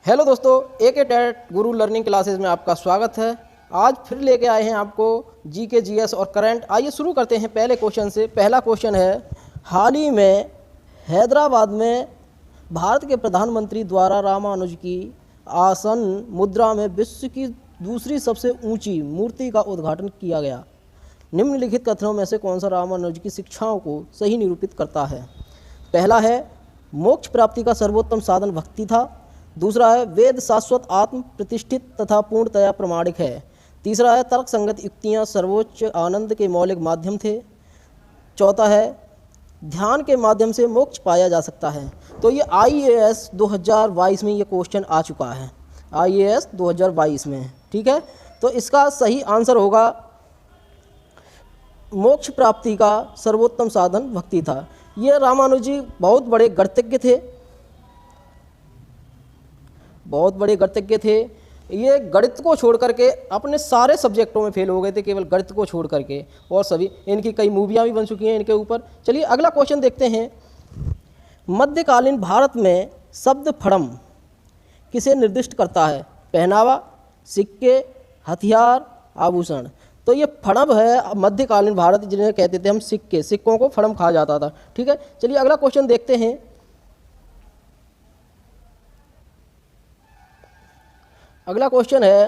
Hello दोस्तों, ए TET गुरु learning classes में आपका स्वागत है। आज फिर लेके आए हैं आपको जीके, जीएस और करंट। आइए शुरू करते हैं पहले क्वेश्चन से। पहला क्वेश्चन है, हाल ही में हैदराबाद में भारत के प्रधानमंत्री द्वारा रामानुज की आसन मुद्रा में विश्व की दूसरी सबसे ऊंची मूर्ति का उद्घाटन किया गया। निम्नलिखित कथनों में से कौन सा रामानुज की शिक्षाओं को सही निरूपित करता है? पहला है, मोक्ष प्राप्ति का सर्वोत्तम साधन भक्ति था। दूसरा है, वेद शाश्वत आत्म प्रतिष्ठित तथा पूर्णतया प्रमाणिक है। तीसरा है, तर्क संगत युक्तियाँ सर्वोच्च आनंद के मौलिक माध्यम थे। चौथा है, ध्यान के माध्यम से मोक्ष पाया जा सकता है। तो ये IAS 2022 में ये क्वेश्चन आ चुका है, IAS 2022 में। ठीक है, तो इसका सही आंसर होगा मोक्ष प्राप्ति का सर्वोत्तम साधन भक्ति था। ये रामानुजी बहुत बड़े गणितज्ञ थे, बहुत बड़े गणितज्ञ थे। ये गणित को छोड़ करके अपने सारे सब्जेक्टों में फेल हो गए थे, केवल गणित को छोड़ करके। और सभी, इनकी कई मूवियाँ भी बन चुकी हैं इनके ऊपर। चलिए अगला क्वेश्चन देखते हैं। मध्यकालीन भारत में शब्द फड़म किसे निर्दिष्ट करता है? पहनावा, सिक्के, हथियार, आभूषण। तो ये फड़म है मध्यकालीन भारत, जिन्हें कहते थे हम सिक्के। सिक्कों को फड़म कहा जाता था। ठीक है, चलिए अगला क्वेश्चन देखते हैं। अगला क्वेश्चन है,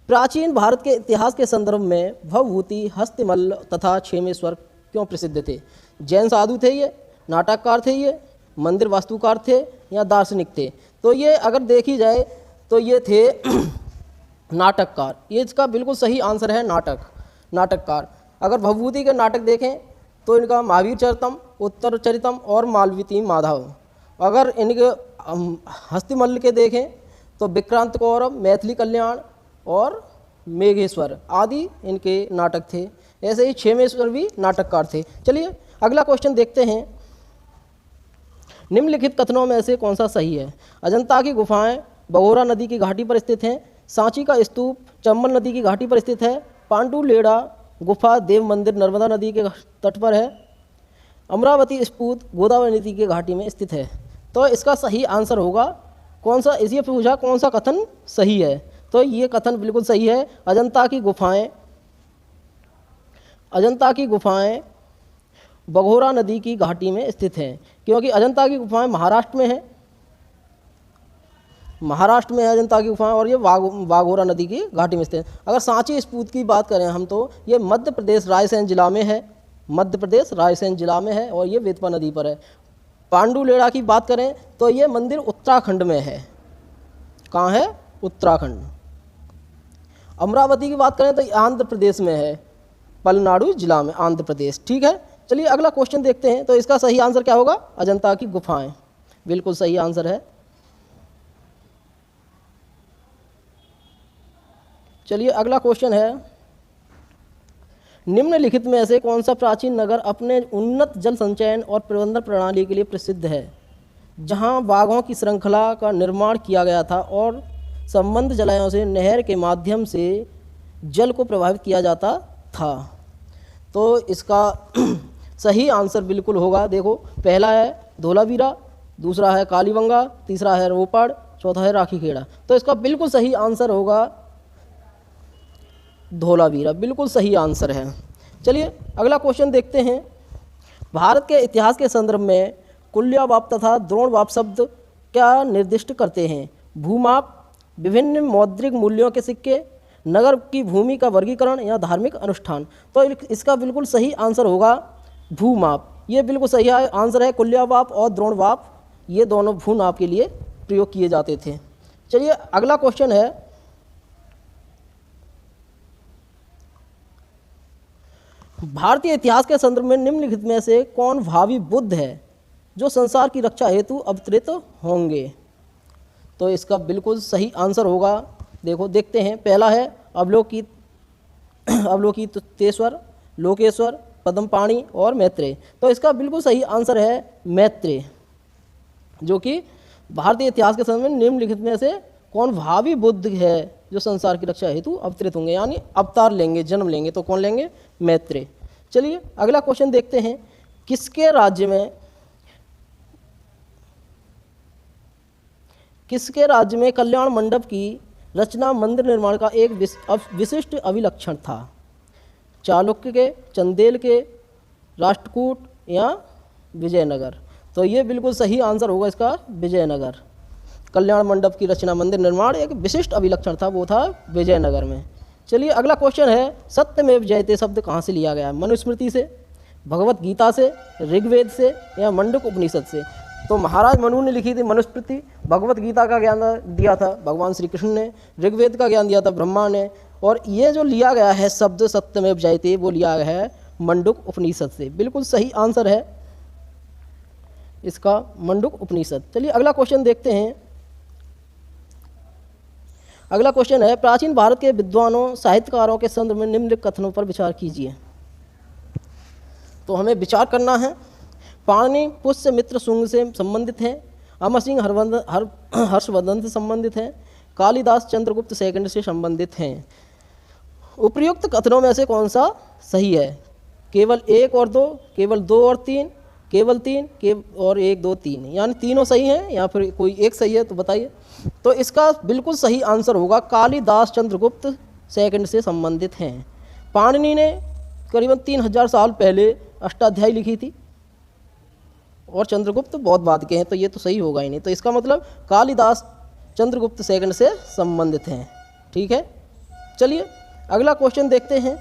प्राचीन भारत के इतिहास के संदर्भ में भवभूति, हस्तमल्ल तथा क्षेमेश्वर क्यों प्रसिद्ध थे? जैन साधु थे ये, नाटककार थे ये, मंदिर वास्तुकार थे या दार्शनिक थे? तो ये अगर देखी जाए तो ये थे नाटककार। ये इसका बिल्कुल सही आंसर है, नाटककार। अगर भवभूति के नाटक देखें तो इनका महावीर चरितम, उत्तर चरितम और मालवीय माधव। अगर इनके हस्तिमल्ल के देखें तो विक्रांत कौरव, मैथिली कल्याण और मेघेश्वर आदि इनके नाटक थे। ऐसे ही क्षेमेश्वर भी नाटककार थे। चलिए अगला क्वेश्चन देखते हैं। निम्नलिखित कथनों में से कौन सा सही है? अजंता की गुफाएं बघोरा नदी की घाटी पर स्थित हैं। सांची का स्तूप चंबल नदी की घाटी पर स्थित है। पांडुलेड़ा गुफा देव मंदिर नर्मदा नदी के तट पर है। अमरावती स्फूत गोदावरी नदी की घाटी में स्थित है। तो इसका सही आंसर होगा कौन सा? इसी पूछा कौन सा कथन सही है, तो ये कथन बिल्कुल सही है। अजंता की गुफाएं बघोरा नदी की घाटी में स्थित हैं, क्योंकि अजंता की गुफाएं महाराष्ट्र में है अजंता की गुफाएं, और ये बाघोरा नदी की घाटी में स्थित है। अगर सांची स्फूत की बात करें हम तो ये मध्य प्रदेश रायसेन जिला में है, और ये वेतवा नदी पर है। पांडुलेड़ा की बात करें तो ये मंदिर उत्तराखंड में है। कहाँ है? उत्तराखंड। अमरावती की बात करें तो ये आंध्र प्रदेश में है, पलनाडु जिला में, आंध्र प्रदेश। ठीक है, चलिए अगला क्वेश्चन देखते हैं। तो इसका सही आंसर क्या होगा? अजंता की गुफाएं, बिल्कुल सही आंसर है। चलिए अगला क्वेश्चन है, निम्नलिखित में से कौन सा प्राचीन नगर अपने उन्नत जल संचयन और प्रबंधन प्रणाली के लिए प्रसिद्ध है, जहां बागों की श्रृंखला का निर्माण किया गया था और संबद्ध जलाशयों से नहर के माध्यम से जल को प्रभावित किया जाता था? तो इसका सही आंसर बिल्कुल होगा, देखो, पहला है धोलावीरा, दूसरा है कालीबंगा, तीसरा है रोपड़, चौथा है राखीखेड़ा। तो इसका बिल्कुल सही आंसर होगा धोलावीरा, बिल्कुल सही आंसर है। चलिए अगला क्वेश्चन देखते हैं। भारत के इतिहास के संदर्भ में कुल्यवाप तथा द्रोणवाप शब्द क्या निर्दिष्ट करते हैं? भूमाप, विभिन्न मौद्रिक मूल्यों के सिक्के, नगर की भूमि का वर्गीकरण या धार्मिक अनुष्ठान? तो इसका बिल्कुल सही आंसर होगा भूमाप। ये बिल्कुल सही आंसर है। कुल्यवाप और द्रोणवाप ये दोनों भूनाप के लिए प्रयोग किए जाते थे। चलिए अगला क्वेश्चन है, भारतीय इतिहास के संदर्भ में निम्नलिखित में से कौन भावी बुद्ध है जो संसार की रक्षा हेतु अवतरित होंगे? तो इसका बिल्कुल सही आंसर होगा, देखो देखते हैं। पहला है अवलोकितेश्वर, लोकेश्वर, पद्मपाणि और मैत्रेय। तो इसका बिल्कुल सही आंसर है मैत्रेय, जो कि भारतीय इतिहास के संदर्भ में निम्नलिखित में से कौन भावी बुद्ध है जो संसार की रक्षा हेतु अवतरित होंगे, यानी अवतार लेंगे, जन्म लेंगे। तो कौन लेंगे? मैत्रेय। चलिए अगला क्वेश्चन देखते हैं। किसके राज्य में किसके राज्य में कल्याण मंडप की रचना मंदिर निर्माण का एक विशिष्ट अभिलक्षण था? चालुक्य के, चंदेल के, राष्ट्रकूट या विजयनगर? तो ये बिल्कुल सही आंसर होगा इसका विजयनगर। कल्याण मंडप की रचना मंदिर निर्माण एक विशिष्ट अभिलक्षण था, वो था विजयनगर में। चलिए अगला क्वेश्चन है, सत्यमेव जयते शब्द कहाँ से लिया गया है? मनुस्मृति से, भगवत गीता से, ऋग्वेद से या मंडूक उपनिषद से? तो महाराज मनु ने लिखी थी मनुस्मृति, भगवत गीता का ज्ञान दिया था भगवान श्री कृष्ण ने, ऋग्वेद का ज्ञान दिया था ब्रह्मा ने, और ये जो लिया गया है शब्द सत्यमेव जयते वो लिया गया है मंडूक उपनिषद से। बिल्कुल सही आंसर है इसका मंडूक उपनिषद। चलिए अगला क्वेश्चन देखते हैं। अगला क्वेश्चन है, प्राचीन भारत के विद्वानों साहित्यकारों के संदर्भ में निम्नलिखित कथनों पर विचार कीजिए। तो हमें विचार करना है। पाणिनि पुष्य मित्र शुंग से संबंधित हैं, अमर सिंह हर्षवर्धन से संबंधित हैं, कालिदास चंद्रगुप्त सेकंड से संबंधित हैं। उपर्युक्त कथनों में से कौन सा सही है? केवल 1 और 2, केवल 2 और 3, केवल 3 और 1 2 3, यानी तीनों सही हैं या फिर कोई एक सही है? तो बताइए। तो इसका बिल्कुल सही आंसर होगा कालिदास चंद्रगुप्त सेकंड से संबंधित हैं। पाणिनि ने करीबन 3000 साल पहले अष्टाध्यायी लिखी थी और चंद्रगुप्त बहुत बाद के हैं, तो ये तो सही होगा ही नहीं। तो इसका मतलब कालिदास चंद्रगुप्त सेकंड से संबंधित हैं। ठीक है, चलिए अगला क्वेश्चन देखते हैं।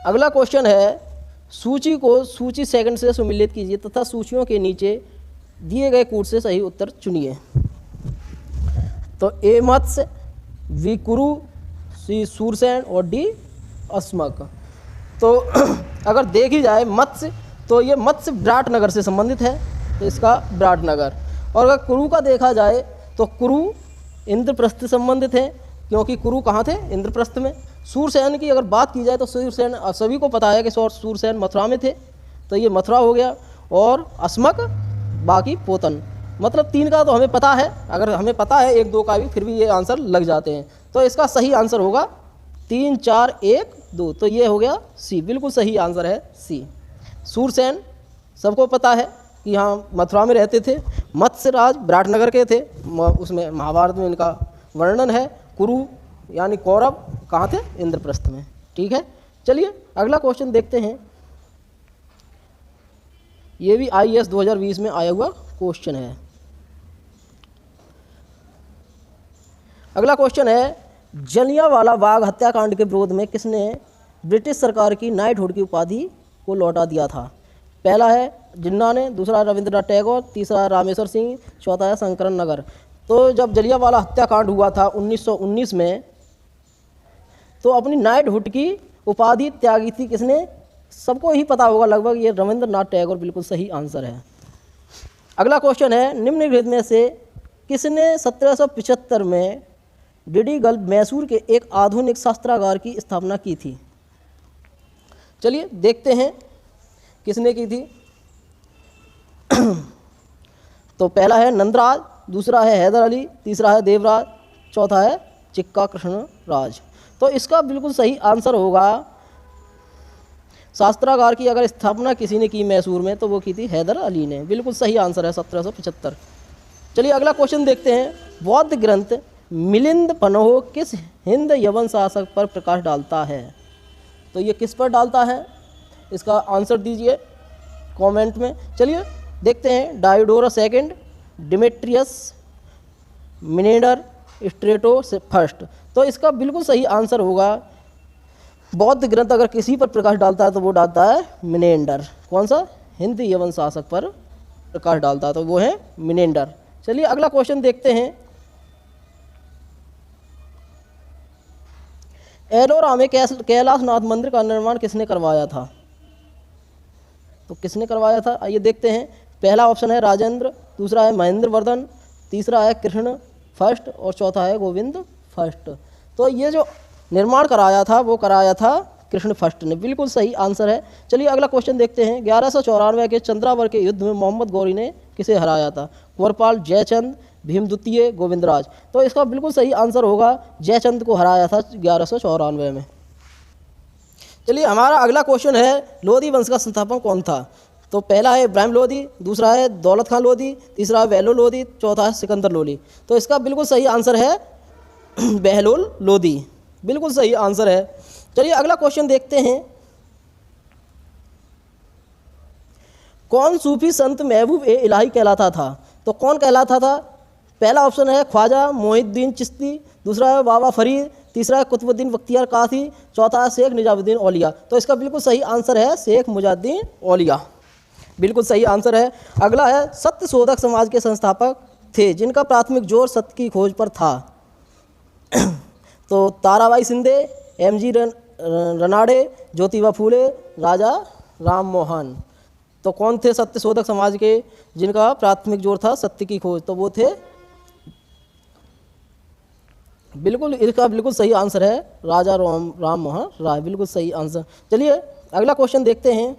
अगला क्वेश्चन है, सूची को सूची सेकंड से सुमिलित कीजिए तथा सूचियों के नीचे दिए गए कूट से सही उत्तर चुनिए। तो ए मत्स्य, बी कुरु, सी सूरसेन और डी अस्मक। तो अगर देखी जाए मत्स्य, तो ये मत्स्य विराटनगर से संबंधित है, तो इसका विराटनगर। और अगर कुरु का देखा जाए तो कुरु इंद्रप्रस्थ से संबंधित है, क्योंकि कुरु कहाँ थे? इंद्रप्रस्थ में। सूरसेन की अगर बात की जाए तो सूरसेन सभी को पता है कि सूरसेन मथुरा में थे, तो ये मथुरा हो गया। और अस्मक बाकी पोतन, मतलब 3 का तो हमें पता है, अगर हमें पता है 1 2 का भी, फिर भी ये आंसर लग जाते हैं। तो इसका सही आंसर होगा 3 4 1 2, तो ये हो गया सी। बिल्कुल सही आंसर है सी। सूरसेन सबको पता है कि यहाँ मथुरा में रहते थे। मत्स्यराज विराटनगर के थे, उसमें महाभारत में इनका वर्णन है। कुरु यानी कौरव कहाँ थे? इंद्रप्रस्थ में। ठीक है, चलिए अगला क्वेश्चन देखते हैं। ये भी IAS 2020 में आया हुआ क्वेश्चन है। अगला क्वेश्चन है, जलियांवाला बाग हत्याकांड के विरोध में किसने ब्रिटिश सरकार की नाइटहुड की उपाधि को लौटा दिया था? पहला है जिन्ना ने, दूसरा रविंद्रनाथ टैगोर, तीसरा रामेश्वर सिंह, चौथा है शंकरन नगर। तो जब जलियांवाला हत्याकांड हुआ था 1919 में, तो अपनी नाइटहुड की उपाधि त्यागी थी किसने? सबको ही पता होगा लगभग, ये रविंद्रनाथ टैगोर। बिल्कुल सही आंसर है। अगला क्वेश्चन है, निम्नलिखित में से किसने 1775 में डिडीगल मैसूर के एक आधुनिक शस्त्रागार की स्थापना की थी? चलिए देखते हैं किसने की थी। तो पहला है नंदराज, दूसरा है हैदर अली, तीसरा है देवराज, चौथा है चिक्का कृष्ण राज। तो इसका बिल्कुल सही आंसर होगा, शास्त्रागार की अगर स्थापना किसी ने की मैसूर में तो वो की थी हैदर अली ने। बिल्कुल सही आंसर है 1775। चलिए अगला क्वेश्चन देखते हैं। बौद्ध ग्रंथ मिलिंद पन्हो किस हिंद यवन शासक पर प्रकाश डालता है? तो ये किस पर डालता है? इसका आंसर दीजिए कमेंट में। चलिए देखते हैं। डायोडोरस सेकंड, डिमेट्रियस, मिनेंडर, स्ट्रेटो से फर्स्ट। तो इसका बिल्कुल सही आंसर होगा, बौद्ध ग्रंथ अगर किसी पर प्रकाश डालता है तो वो डालता है मिनेंडर। कौन सा? हिंद यवन शासक पर प्रकाश डालता है, तो वो है मिनेंडर। चलिए अगला क्वेश्चन देखते हैं। एलोरा में कैलाशनाथ मंदिर का निर्माण किसने करवाया था? तो किसने करवाया था आइए देखते हैं। पहला ऑप्शन है राजेंद्र, दूसरा है महेंद्र वर्धन, तीसरा है कृष्ण फर्स्ट और चौथा है गोविंद फर्स्ट। तो ये जो निर्माण कराया था वो कराया था कृष्ण फर्स्ट ने। बिल्कुल सही आंसर है। चलिए अगला क्वेश्चन देखते हैं। 1194 के चंद्रावर के युद्ध में मोहम्मद गौरी ने किसे हराया था? कुंवरपाल, जयचंद, भीम द्वितीय, गोविंदराज। तो इसका बिल्कुल सही आंसर होगा जयचंद को हराया था 1194 में। चलिए हमारा अगला क्वेश्चन है लोधी वंश का संस्थापक कौन था। तो पहला है इब्राहिम लोधी, दूसरा है दौलत खान लोधी, तीसरा है बहलोल लोधी, चौथा है सिकंदर लोधी। तो इसका बिल्कुल सही आंसर है बहलोल लोधी, बिल्कुल सही आंसर है। चलिए अगला क्वेश्चन देखते हैं। कौन सूफी संत महबूब ए इलाही कहलाता था। तो कौन कहलाता था। पहला ऑप्शन है ख्वाजा मोहिउद्दीन चिश्ती, दूसरा है बाबा फरीद, तीसरा है कुतुबुद्दीन बख्तियार कासी, चौथा है शेख निजामुद्दीन औलिया। तो इसका बिल्कुल सही आंसर है शेख मुजाद्दीन औलिया, बिल्कुल सही आंसर है। अगला है सत्य शोधक समाज के संस्थापक थे जिनका प्राथमिक जोर सत्य की खोज पर था। तो ताराबाई शिंदे, एम.जी. रनाड़े, ज्योतिबा फूले, राजा राम मोहन। तो कौन थे सत्य शोधक समाज के जिनका प्राथमिक जोर था सत्य की खोज। तो वो थे, बिल्कुल इसका बिल्कुल सही आंसर है राजा राम मोहन राय, बिल्कुल सही आंसर। चलिए अगला क्वेश्चन देखते हैं।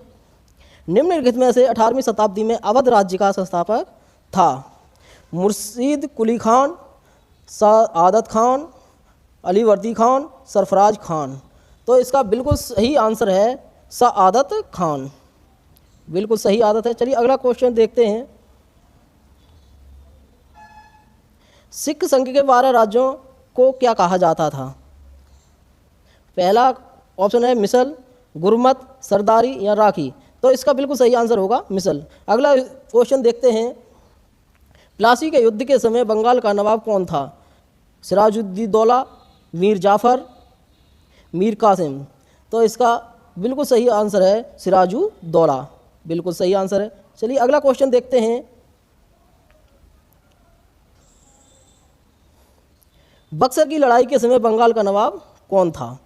निम्नलिखित में से 18वीं शताब्दी में अवध राज्य का संस्थापक था। मुर्शीद कुली खान, सआदत खान, अलीवर्दी खान, सरफराज खान। तो इसका बिल्कुल सही आंसर है सआदत खान, बिल्कुल सही आदत है। चलिए अगला क्वेश्चन देखते हैं। सिख संघ के 12 राज्यों को क्या कहा जाता था। पहला ऑप्शन है मिसल, गुरमत, सरदारी या राखी। तो इसका बिल्कुल सही आंसर होगा मिसल। अगला क्वेश्चन देखते हैं। प्लासी के युद्ध के समय बंगाल का नवाब कौन था। सिराजुद्दौला, मीर जाफ़र, मीर कासिम। तो इसका बिल्कुल सही आंसर है सिराजुद्दौला, बिल्कुल सही आंसर है। चलिए अगला क्वेश्चन देखते हैं। बक्सर की लड़ाई के समय बंगाल का नवाब कौन था।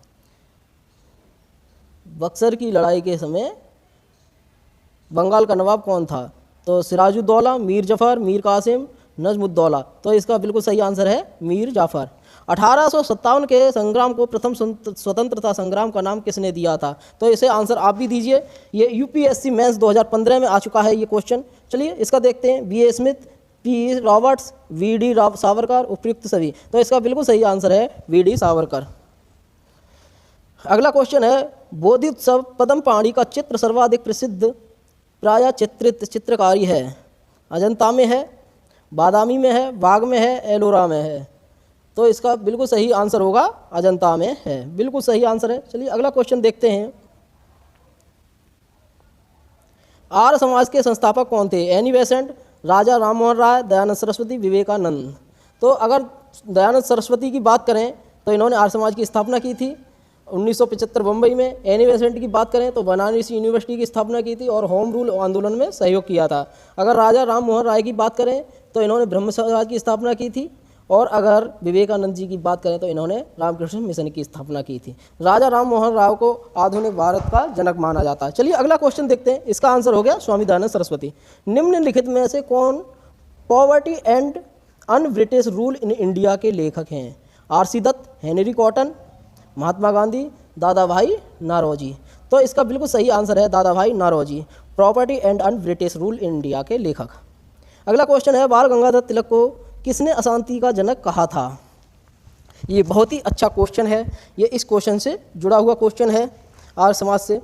बक्सर की लड़ाई के समय बंगाल का नवाब कौन था। तो सिराजुद्दौला, मीर जफ़र, मीर कासिम, नजमुद्दौला। तो इसका बिल्कुल सही आंसर है मीर जाफ़र। 1857 के संग्राम को प्रथम स्वतंत्रता संग्राम का नाम किसने दिया था। तो इसे आंसर आप भी दीजिए। ये यूपीएससी मेंस 2015 में आ चुका है ये क्वेश्चन। चलिए इसका देखते हैं। B A. Smith, P. Roberts, V D. Savarkar, उपयुक्त सभी। तो इसका बिल्कुल सही आंसर है वी.डी. सावरकर। अगला क्वेश्चन है। बोधिउत्सव पद्मपाणि का चित्र सर्वाधिक प्रसिद्ध प्रायः चित्रित चित्रकारी है। अजंता में है, बादामी में है, बाग में है, एलोरा में है। तो इसका बिल्कुल सही आंसर होगा अजंता में है, बिल्कुल सही आंसर है। चलिए अगला क्वेश्चन देखते हैं। आर्य समाज के संस्थापक कौन थे। एनी बेसेंट, राजा राम मोहन राय, दयानंद सरस्वती, विवेकानंद। तो अगर दयानंद सरस्वती की बात करें तो इन्होंने आर्य समाज की स्थापना की थी 1975 मुंबई में। एनी बेसेंट की बात करें तो बनारस यूनिवर्सिटी की स्थापना की थी और होम रूल आंदोलन में सहयोग किया था। अगर राजा राम मोहन राय की बात करें तो इन्होंने ब्रह्म समाज की स्थापना की थी। और अगर विवेकानंद जी की बात करें तो इन्होंने रामकृष्ण मिशन की स्थापना की थी। राजा राम मोहन राय को आधुनिक भारत का जनक माना जाता है। चलिए अगला क्वेश्चन देखते हैं। इसका आंसर हो गया स्वामी दयानंद सरस्वती। निम्नलिखित में से कौन poverty and un British rule in India के लेखक हैं। RC. Dutt, Henry cotton, Mahatma Gandhi, दादा भाई नारोजी। तो इसका बिल्कुल सही आंसर है Dadabhai Naoroji, property and un British rule in India के लेखक। अगला क्वेश्चन है। बाल गंगाधर तिलक को किसने अशांति का जनक कहा था। ये बहुत ही अच्छा क्वेश्चन है, ये इस क्वेश्चन से जुड़ा हुआ क्वेश्चन है आर्य समाज से।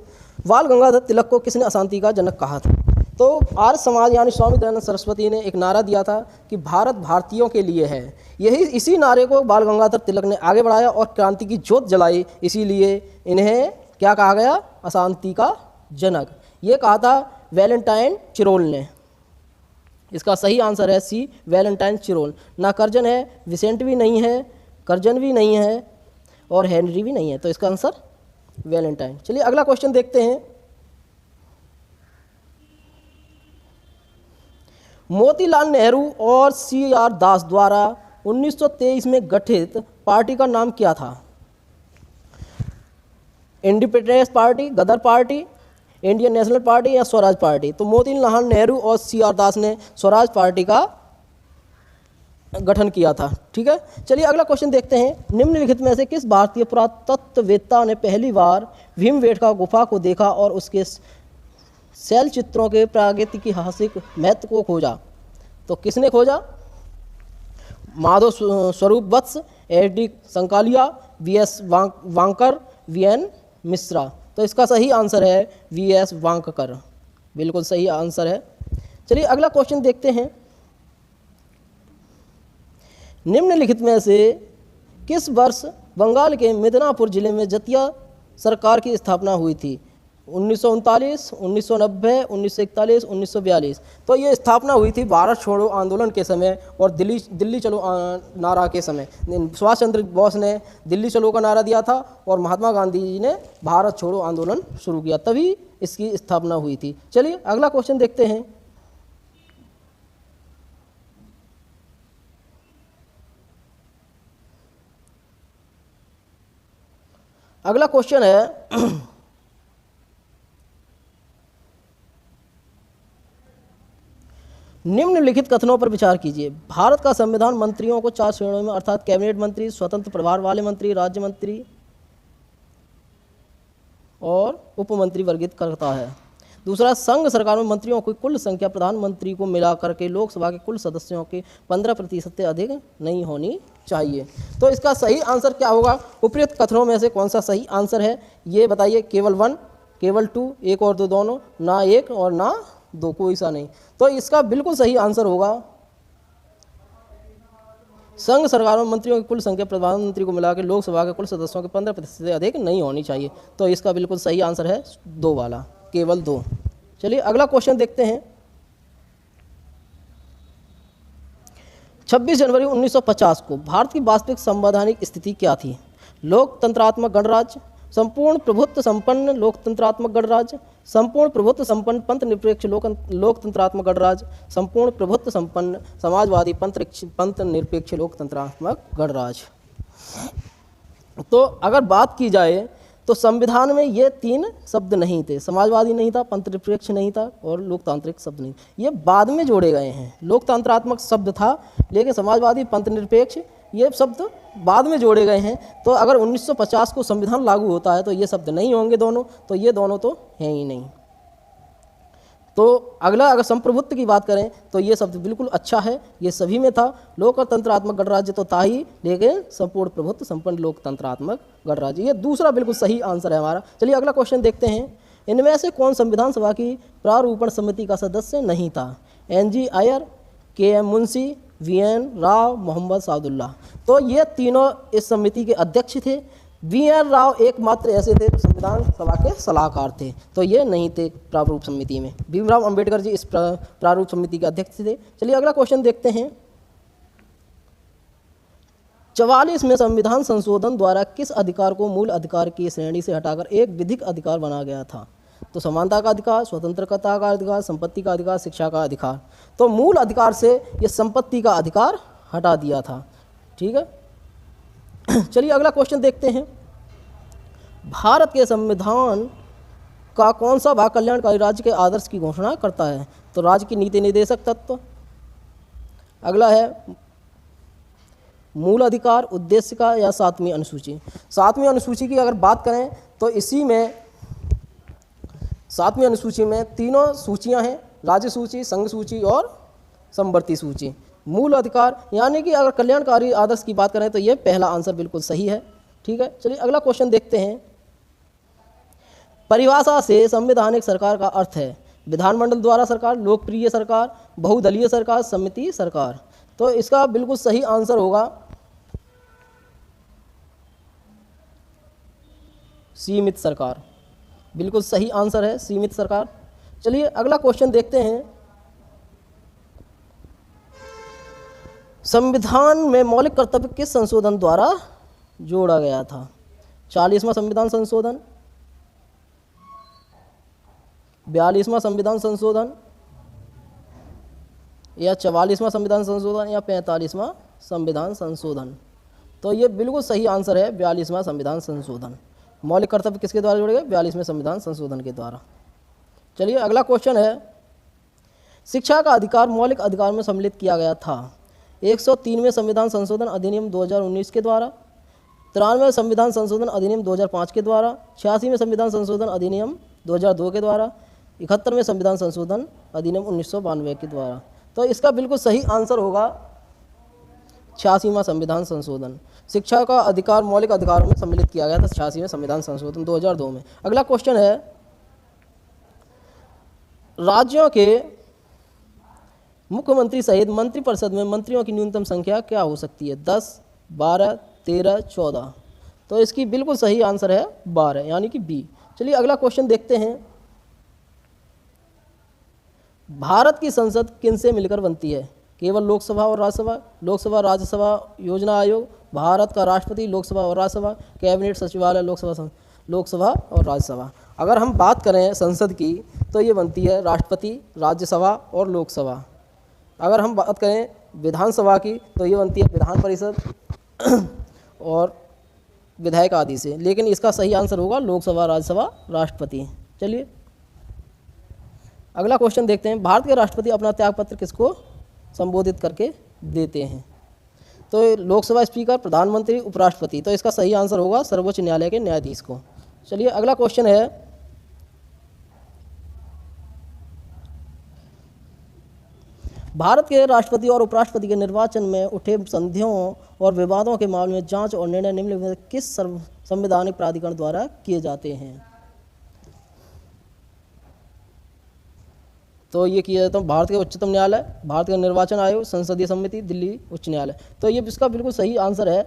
बाल गंगाधर तिलक को किसने अशांति का जनक कहा था। तो आर्य समाज यानी स्वामी दयानंद सरस्वती ने एक नारा दिया था कि भारत भारतीयों के लिए है। यही इसी नारे को बाल गंगाधर तिलक ने आगे बढ़ाया और क्रांति की ज्योत जलाई। इसीलिए इन्हें क्या कहा गया, अशांति का जनक। ये कहा था वैलेंटाइन चिरोल ने। इसका सही आंसर है सी, वैलेंटाइन चिरोल। ना कर्जन है, विसेंट भी नहीं है, कर्जन भी नहीं है और हेनरी भी नहीं है। तो इसका आंसर वैलेंटाइन। चलिए अगला क्वेश्चन देखते हैं। मोतीलाल नेहरू और सी.आर. दास द्वारा 1923 में गठित पार्टी का नाम क्या था। इंडिपेंडेंस पार्टी, गदर पार्टी, इंडियन नेशनल पार्टी या स्वराज पार्टी। तो मोतीलाल नेहरू और सी.आर. दास ने स्वराज पार्टी का गठन किया था। ठीक है, चलिए अगला क्वेश्चन देखते हैं। निम्नलिखित में से किस भारतीय पुरातत्ववेत्ता ने पहली बार भीमबेटका गुफा को देखा और उसके शैल चित्रों के प्रागैतिहासिक महत्व को खोजा। तो किसने खोजा। माधव स्वरूप वत्स, HD. Sankalia, VS. Wanker, VN. Mishra. तो इसका सही आंसर है वीएस वांककर, बिल्कुल सही आंसर है। चलिए अगला क्वेश्चन देखते हैं। निम्नलिखित में से किस वर्ष बंगाल के मिदनापुर जिले में जतिया सरकार की स्थापना हुई थी? 1939, 1990, 1941, 1942। तो ये स्थापना हुई थी भारत छोड़ो आंदोलन के समय और दिल्ली चलो नारा के समय। सुभाष चंद्र बोस ने दिल्ली चलो का नारा दिया था और महात्मा गांधी जी ने भारत छोड़ो आंदोलन शुरू किया, तभी इसकी स्थापना हुई थी। चलिए अगला क्वेश्चन देखते हैं। अगला क्वेश्चन है निम्नलिखित कथनों पर विचार कीजिए। भारत का संविधान मंत्रियों को 4 श्रेणियों में अर्थात कैबिनेट मंत्री, स्वतंत्र प्रभार वाले मंत्री, राज्य मंत्री और उप मंत्री वर्गीकृत करता है। दूसरा, संघ सरकार में मंत्रियों की कुल संख्या प्रधानमंत्री को मिलाकर के लोकसभा के कुल सदस्यों के 15% से अधिक नहीं होनी चाहिए। तो इसका सही आंसर क्या होगा? उपयुक्त कथनों में से कौन सा सही आंसर है ये बताइए। केवल 1, केवल 2, 1 और 2 दोनों, ना 1 और ना 2, कोई सा नहीं। तो इसका बिल्कुल सही आंसर होगा संघ सरकार में मंत्रियों की कुल संख्या प्रधानमंत्री को मिलाकर लोकसभा के कुल सदस्यों के 15% से अधिक नहीं होनी चाहिए। तो इसका बिल्कुल सही आंसर है 2 वाला, केवल 2। चलिए अगला क्वेश्चन देखते हैं। 26 जनवरी 1950 को भारत की वास्तविक संवैधानिक स्थिति क्या थी? लोकतंत्रात्मक गणराज्य, संपूर्ण प्रभुत्व संपन्न लोकतंत्रात्मक गणराज्य, संपूर्ण प्रभुत्व संपन्न पंथ निरपेक्ष लोकतंत्रात्मक गणराज्य, संपूर्ण प्रभुत्व संपन्न समाजवादी पंथ निरपेक्ष लोकतंत्रात्मक गणराज्य। तो अगर बात की जाए तो संविधान में ये 3 शब्द नहीं थे, समाजवादी नहीं था, पंथ निरपेक्ष नहीं था और लोकतांत्रिक शब्द नहीं, ये बाद में जोड़े गए हैं। लोकतंत्रात्मक शब्द था लेकिन समाजवादी पंथ निरपेक्ष ये शब्द बाद में जोड़े गए हैं। तो अगर 1950 को संविधान लागू होता है तो ये शब्द नहीं होंगे दोनों, तो ये दोनों तो हैं ही नहीं। तो अगला, अगर संप्रभुत्व की बात करें तो ये शब्द बिल्कुल अच्छा है, ये सभी में था। लोकतंत्रात्मक गणराज्य तो था ही, लेकिन संपूर्ण प्रभुत्व संपन्न लोकतंत्रात्मक गणराज्य, ये दूसरा बिल्कुल सही आंसर है हमारा। चलिए अगला क्वेश्चन देखते हैं। इनमें से कौन संविधान सभा की प्रारूपण समिति का सदस्य नहीं था? NG Iyer, KM Munshi, VN Rao, Mohammad Sadullah. तो ये तीनों इस समिति के अध्यक्ष थे। VN राव एकमात्र ऐसे थे जो संविधान सभा के सलाहकार थे, तो ये नहीं थे प्रारूप समिति में। भीमराव अंबेडकर जी इस प्रारूप समिति के अध्यक्ष थे। चलिए अगला क्वेश्चन देखते हैं। 44 में संविधान संशोधन द्वारा किस अधिकार को मूल अधिकार की श्रेणी से हटाकर एक विधिक अधिकार बनाया गया था? तो समानता का अधिकार, स्वतंत्रता का अधिकार, संपत्ति का अधिकार, शिक्षा का अधिकार। तो मूल अधिकार से ये संपत्ति का अधिकार हटा दिया था। ठीक है, चलिए अगला क्वेश्चन देखते हैं। भारत के संविधान का कौन सा भाग कल्याणकारी राज्य के आदर्श की घोषणा करता है? तो राज्य की नीति निर्देशक तत्व। अगला है मूल अधिकार, उद्देश्य का या 7वीं अनुसूची। 7वीं अनुसूची की अगर बात करें तो इसी में 7वीं अनुसूची में तीनों सूचियां हैं, राज्य सूची, संघ सूची और समवर्ती सूची। मूल अधिकार यानी कि अगर कल्याणकारी आदर्श की बात करें तो ये पहला आंसर बिल्कुल सही है। ठीक है, चलिए अगला क्वेश्चन देखते हैं। परिभाषा से संवैधानिक सरकार का अर्थ है विधानमंडल द्वारा सरकार, लोकप्रिय सरकार, बहुदलीय सरकार, समिति सरकार। तो इसका बिल्कुल सही आंसर होगा सीमित सरकार, बिल्कुल सही आंसर है सीमित सरकार। चलिए अगला क्वेश्चन देखते हैं। संविधान में मौलिक कर्तव्य किस संशोधन द्वारा जोड़ा गया था? 40वां संविधान संशोधन, 42वां संविधान संशोधन या 44वां संविधान संशोधन या 45वां संविधान संशोधन। तो ये बिल्कुल सही आंसर है 42वां संविधान संशोधन। मौलिक कर्तव्य किसके द्वारा जोड़े गए? 42वें संविधान संशोधन के द्वारा। चलिए अगला क्वेश्चन है। शिक्षा का अधिकार मौलिक अधिकार में सम्मिलित किया गया था 103वें संविधान संशोधन अधिनियम 2019 के द्वारा, 93वें संविधान संशोधन अधिनियम 2005 के द्वारा, 86वें संविधान संशोधन अधिनियम 2002 के द्वारा, 71वें संविधान संशोधन अधिनियम 1992 के द्वारा। तो इसका बिल्कुल सही आंसर होगा 86वां संविधान संशोधन। शिक्षा का अधिकार मौलिक अधिकारों में सम्मिलित किया गया था 86वें संविधान संशोधन 2002 में। अगला क्वेश्चन है, राज्यों के मुख्यमंत्री सहित मंत्रिपरिषद में मंत्रियों की न्यूनतम संख्या क्या हो सकती है? 10, 12, 13, 14। तो इसकी बिल्कुल सही आंसर है 12 यानी कि बी। चलिए अगला क्वेश्चन देखते हैं, भारत की संसद किनसे मिलकर बनती है? केवल लोकसभा और राज्यसभा, लोकसभा राज्यसभा योजना आयोग, भारत का राष्ट्रपति, लोकसभा और राज्यसभा, कैबिनेट सचिवालय, लोकसभा और राज्यसभा। अगर हम बात करें संसद की तो ये बनती है राष्ट्रपति, राज्यसभा और लोकसभा। अगर हम बात करें विधानसभा की तो ये बनती है विधान परिषद और विधायक आदि से, लेकिन इसका सही आंसर होगा लोकसभा, राज्यसभा, राष्ट्रपति। चलिए अगला क्वेश्चन देखते हैं, भारत के राष्ट्रपति अपना त्यागपत्र किसको संबोधित करके देते हैं? तो लोकसभा स्पीकर, प्रधानमंत्री, उपराष्ट्रपति। तो इसका सही आंसर होगा सर्वोच्च न्यायालय के न्यायाधीश को। चलिए अगला क्वेश्चन है, भारत के राष्ट्रपति और उपराष्ट्रपति के निर्वाचन में उठे संदेहों और विवादों के मामले में जांच और निर्णय निम्नलिखित में किस संवैधानिक प्राधिकरण द्वारा किए जाते हैं? तो ये किया जाता है भारत के उच्चतम न्यायालय, भारत का निर्वाचन आयोग, संसदीय समिति, दिल्ली उच्च न्यायालय। तो ये इसका बिल्कुल सही आंसर है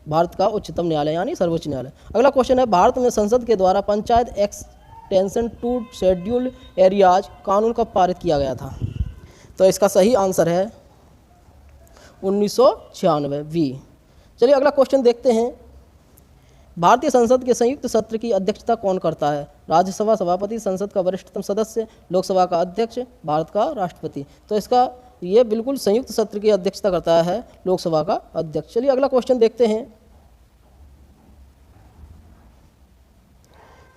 भारत का उच्चतम न्यायालय यानी सर्वोच्च न्यायालय। अगला क्वेश्चन है, भारत में संसद के द्वारा panchayat extension to scheduled areas कानून कब पारित किया गया था? तो इसका सही आंसर है 1996 बी। चलिए अगला क्वेश्चन देखते हैं, भारतीय संसद के संयुक्त सत्र की अध्यक्षता कौन करता है? राज्यसभा सभापति, संसद का वरिष्ठतम सदस्य, लोकसभा का अध्यक्ष, भारत का राष्ट्रपति। तो इसका ये बिल्कुल संयुक्त सत्र की अध्यक्षता करता है लोकसभा का अध्यक्ष। चलिए अगला क्वेश्चन देखते हैं,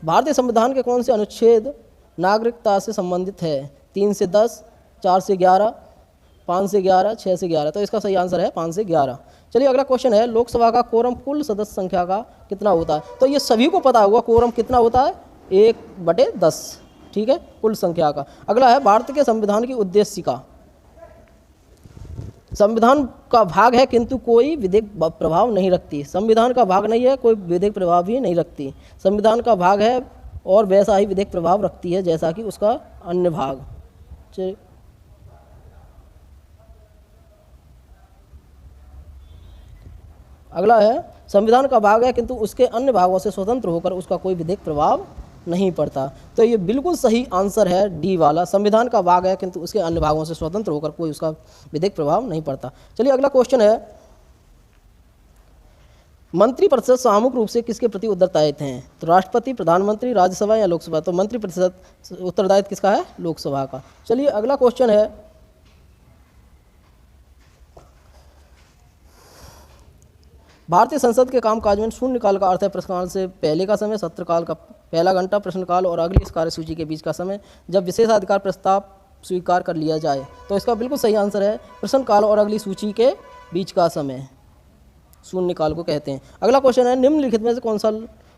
भारतीय संविधान के कौन से अनुच्छेद नागरिकता से संबंधित है? 3 से 10, 4 से 11, 5 से 11, 6 से 11। तो इसका सही आंसर है 5 से 11। चलिए अगला क्वेश्चन है, लोकसभा का कोरम कुल सदस्य संख्या का कितना होता है? तो ये सभी को पता होगा कोरम कितना होता है, 1/10, ठीक है, कुल संख्या का। अगला है, भारत के संविधान की उद्देशिका संविधान का भाग है किंतु कोई विधिक प्रभाव नहीं रखती। संविधान का भाग नहीं है, कोई विधिक प्रभाव भी नहीं रखती। संविधान का भाग है और वैसा ही विधिक प्रभाव रखती है जैसा कि उसका अन्य भाग। चलिए अगला है, संविधान का भाग है किंतु उसके अन्य भागों से स्वतंत्र होकर उसका कोई विधिक प्रभाव नहीं पड़ता। तो ये बिल्कुल सही आंसर है डी वाला, संविधान का भाग है किंतु उसके अन्य भागों से स्वतंत्र होकर कोई उसका विधिक प्रभाव नहीं पड़ता। चलिए अगला क्वेश्चन है, मंत्रिपरिषद सामूहिक रूप से किसके प्रति उत्तरदायित्व हैं? तो राष्ट्रपति, प्रधानमंत्री, राज्यसभा या लोकसभा? तो मंत्रिपरिषद उत्तरदायित्व किसका है? लोकसभा का। चलिए अगला क्वेश्चन है, भारतीय संसद के कामकाज में शून्यकाल का अर्थ है प्रश्नकाल से पहले का समय, सत्रकाल का पहला घंटा, प्रश्नकाल और अगली कार्यसूची के बीच का समय, जब विशेषाधिकार प्रस्ताव स्वीकार कर लिया जाए। तो इसका बिल्कुल सही आंसर है प्रश्नकाल और अगली सूची के बीच का समय शून्यकाल को कहते हैं। अगला क्वेश्चन है, निम्नलिखित में से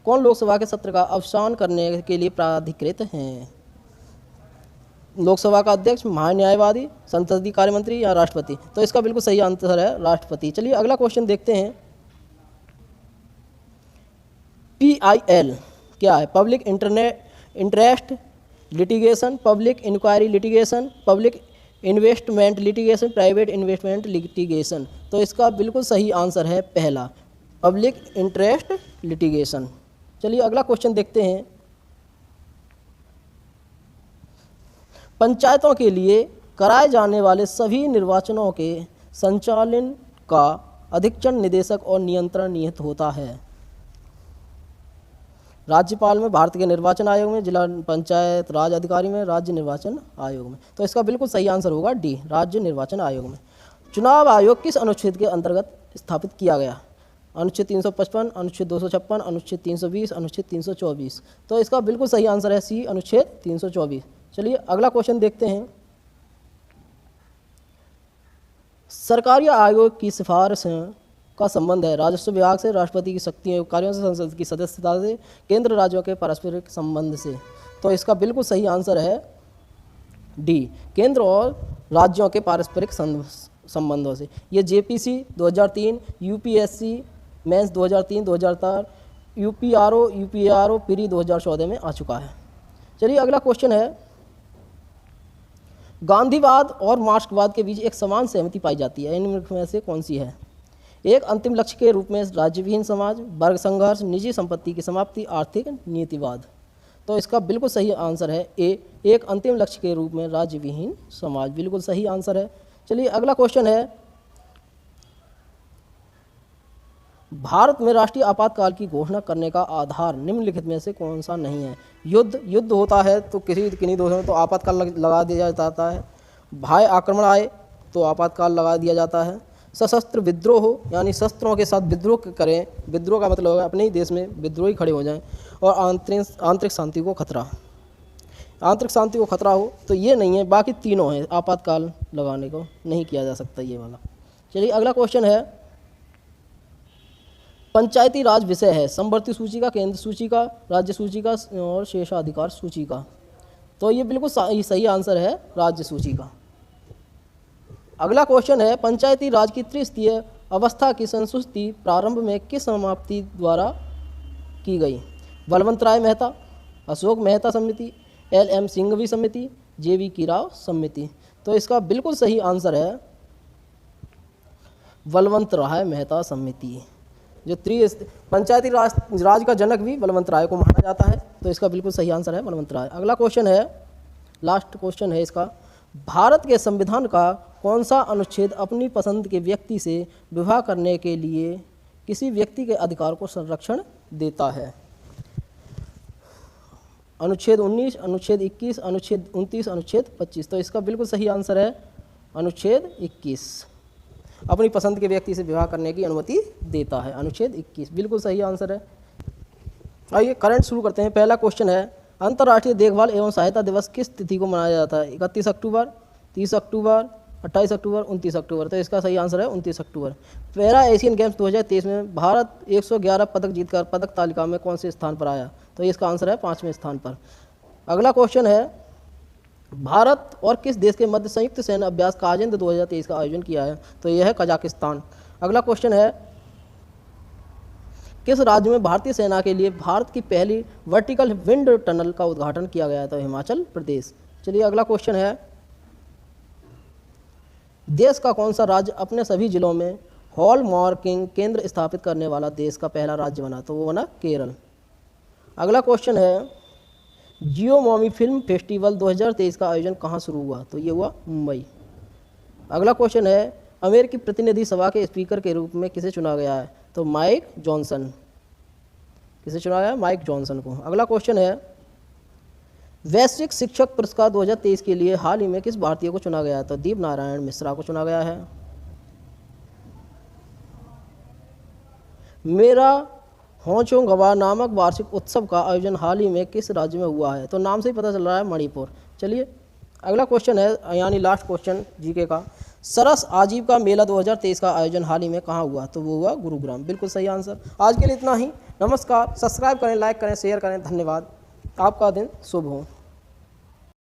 कौन लोकसभा के सत्र का अवसान करने के लिए प्राधिकृत हैं? लोकसभा का अध्यक्ष, महान्यायवादी, संसदीय कार्य मंत्री या राष्ट्रपति? तो इसका बिल्कुल सही आंसर है राष्ट्रपति। चलिए अगला क्वेश्चन देखते हैं, PIL क्या है? Public interest litigation, public inquiry litigation, public investment litigation, private investment litigation. तो इसका बिल्कुल सही आंसर है पहला, पब्लिक इंटरेस्ट लिटिगेशन। चलिए अगला क्वेश्चन देखते हैं, पंचायतों के लिए कराए जाने वाले सभी निर्वाचनों के संचालन का अधीक्षण, निदेशक और नियंत्रण निहित होता है? राज्यपाल में, भारत के निर्वाचन आयोग में, जिला पंचायत राज अधिकारी में, राज्य निर्वाचन आयोग में। तो इसका बिल्कुल सही आंसर होगा डी, राज्य निर्वाचन आयोग में। चुनाव आयोग किस अनुच्छेद के अंतर्गत स्थापित किया गया? अनुच्छेद 355, अनुच्छेद 256, अनुच्छेद 320, अनुच्छेद 324। तो इसका बिल्कुल सही आंसर है सी, अनुच्छेद 324। चलिए अगला क्वेश्चन देखते हैं, सरकारी आयोग की सिफारिश का संबंध है राजस्व विभाग से, राष्ट्रपति की शक्तियों एवं कार्यों से, संसद की सदस्यता से, केंद्र राज्यों के पारस्परिक संबंध से? तो इसका बिल्कुल सही आंसर है डी, केंद्र और राज्यों के पारस्परिक संबंधों से। ये जेपीसी 2003, यूपीएससी मेंस 2003, 2004, यूपीआरओ प्री 2014 में आ चुका है। चलिए अगला क्वेश्चन है, गांधीवाद और मार्क्सवाद के बीच एक समान सहमति पाई जाती है, इनमें में से कौन सी है? एक अंतिम लक्ष्य के रूप में राज्यविहीन समाज, वर्ग संघर्ष, निजी संपत्ति की समाप्ति, आर्थिक नीतिवाद। तो इसका बिल्कुल सही आंसर है ए, एक अंतिम लक्ष्य के रूप में राज्यविहीन समाज, बिल्कुल सही आंसर है। चलिए अगला क्वेश्चन है, भारत में राष्ट्रीय आपातकाल की घोषणा करने का आधार निम्नलिखित में से कौन सा नहीं है? युद्ध होता है तो किन्हीं दोषों में तो आपातकाल लगा दिया जाता है। बाह्य आक्रमण आए तो आपातकाल लगा दिया जाता है। सशस्त्र विद्रोह हो, यानी शस्त्रों के साथ विद्रोह करें, विद्रोह का मतलब है अपने ही देश में विद्रोही खड़े हो जाएं। और आंतरिक शांति को खतरा हो तो ये नहीं है, बाकी तीनों हैं, आपातकाल लगाने को नहीं किया जा सकता ये वाला। चलिए अगला क्वेश्चन है, पंचायती राज विषय है समवर्ती सूची का, केंद्र सूची का, राज्य सूची का और शेषाधिकार सूची का। तो ये बिल्कुल सही आंसर है राज्य सूची का। अगला क्वेश्चन है, पंचायती राज की त्रिस्तरीय अवस्था की संस्तुति प्रारंभ में किस समाप्ति द्वारा की गई? बलवंत राय मेहता, अशोक मेहता समिति, LM सिंघवी समिति, JV की राव समिति। तो इसका बिल्कुल सही आंसर है बलवंत राय मेहता समिति। जो पंचायती राज का जनक भी बलवंत राय को माना जाता है, तो इसका बिल्कुल सही आंसर है बलवंत राय। अगला क्वेश्चन है, लास्ट क्वेश्चन है इसका, भारत के संविधान का कौन सा अनुच्छेद अपनी पसंद के व्यक्ति से विवाह करने के लिए किसी व्यक्ति के अधिकार को संरक्षण देता है? अनुच्छेद 19, अनुच्छेद 21, अनुच्छेद 29, अनुच्छेद 25। तो इसका बिल्कुल सही आंसर है अनुच्छेद 21, अपनी पसंद के व्यक्ति से विवाह करने की अनुमति देता है, अनुच्छेद 21 बिल्कुल सही आंसर है। आइए करंट शुरू करते हैं। पहला क्वेश्चन है, अंतर्राष्ट्रीय देखभाल एवं सहायता दिवस किस तिथि को मनाया जाता है? 31 अक्टूबर, 30 अक्टूबर, 28 अक्टूबर, 29 अक्टूबर। तो इसका सही आंसर है 29 अक्टूबर। पैरा एशियन गेम्स 2023 में भारत 111 पदक जीतकर पदक तालिका में कौन से स्थान पर आया? तो इसका आंसर है 5वें स्थान पर। अगला क्वेश्चन है, भारत और किस देश के मध्य संयुक्त सैन्य अभ्यास काजिंद 2023 का आयोजन किया है? तो यह है कजाकिस्तान। अगला क्वेश्चन है, किस राज्य में भारतीय सेना के लिए भारत की पहली वर्टिकल विंड टनल का उद्घाटन किया गया? तो हिमाचल प्रदेश। चलिए अगला क्वेश्चन है, देश का कौन सा राज्य अपने सभी जिलों में हॉलमार्किंग केंद्र स्थापित करने वाला देश का पहला राज्य बना? तो वो बना केरल। अगला क्वेश्चन है, जियो मॉमी फिल्म फेस्टिवल 2023 का आयोजन कहाँ शुरू हुआ? तो ये हुआ मुंबई। अगला क्वेश्चन है, अमेरिकी प्रतिनिधि सभा के स्पीकर के रूप में किसे चुना गया है? तो माइक जॉनसन। किसे चुना गया? माइक जॉनसन को। अगला क्वेश्चन है, वैश्विक शिक्षक पुरस्कार 2023 के लिए हाल ही में किस भारतीय को चुना गया है? तो दीप नारायण मिश्रा को चुना गया है। मेरा होचोंगवा नामक वार्षिक उत्सव का आयोजन हाल ही में किस राज्य में हुआ है? तो नाम से ही पता चल रहा है मणिपुर। चलिए अगला क्वेश्चन है, यानी लास्ट क्वेश्चन जीके का, सरस आजीविका मेला 2023 का आयोजन हाल ही में कहाँ हुआ? तो वो हुआ गुरुग्राम। बिल्कुल सही आंसर। आज के लिए इतना ही। नमस्कार। सब्सक्राइब करें, लाइक करें, शेयर करें। धन्यवाद। आपका दिन शुभ हो।